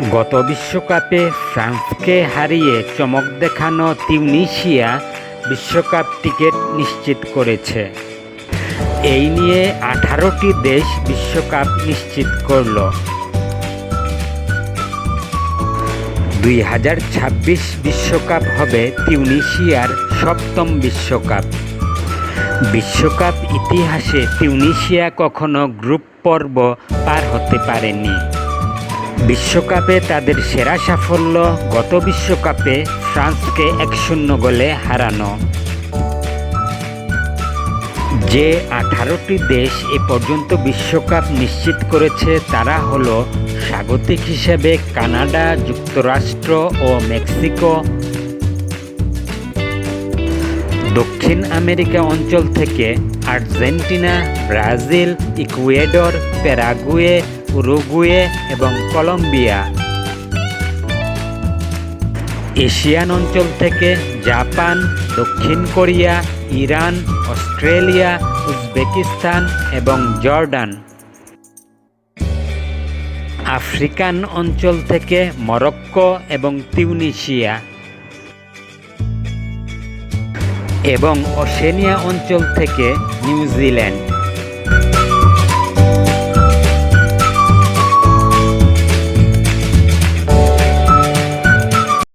গত বিশ্বকাপে ফ্রান্সকে হারিয়ে চমক দেখানো তিউনিসিয়া বিশ্বকাপ টিকিট নিশ্চিত করেছে। এই নিয়ে 18টি দেশ বিশ্বকাপ নিশ্চিত করল। 2026 বিশ্বকাপ হবে তিউনিসিয়ার 7ম বিশ্বকাপ। বিশ্বকাপ ইতিহাসে তিউনিসিয়া কখনো গ্রুপ পর্ব পার হতে পারেনি। বিশ্বকাপে তাদের সেরা সাফল্য গত বিশ্বকাপে ফ্রান্সকে 1-0 গোলে হারানো। যে 18টি দেশ এ পর্যন্ত বিশ্বকাপ নিশ্চিত করেছে তারা হলো স্বাগতিক হিসেবে কানাডা, যুক্তরাষ্ট্র ও মেক্সিকো। দক্ষিণ আমেরিকা অঞ্চল থেকে Argentina, Brazil, Ecuador, Paraguay, Uruguay এবং কলম্বিয়া। এশিয়ান অঞ্চল থেকে জাপান, দক্ষিণ কোরিয়া, ইরান, অস্ট্রেলিয়া, উজবেকিস্তান এবং জর্ডান। আফ্রিকান অঞ্চল থেকে মরক্কো এবং তিউনিসিয়া। এবং ওশেনিয়া অঞ্চল থেকে নিউজিল্যান্ড।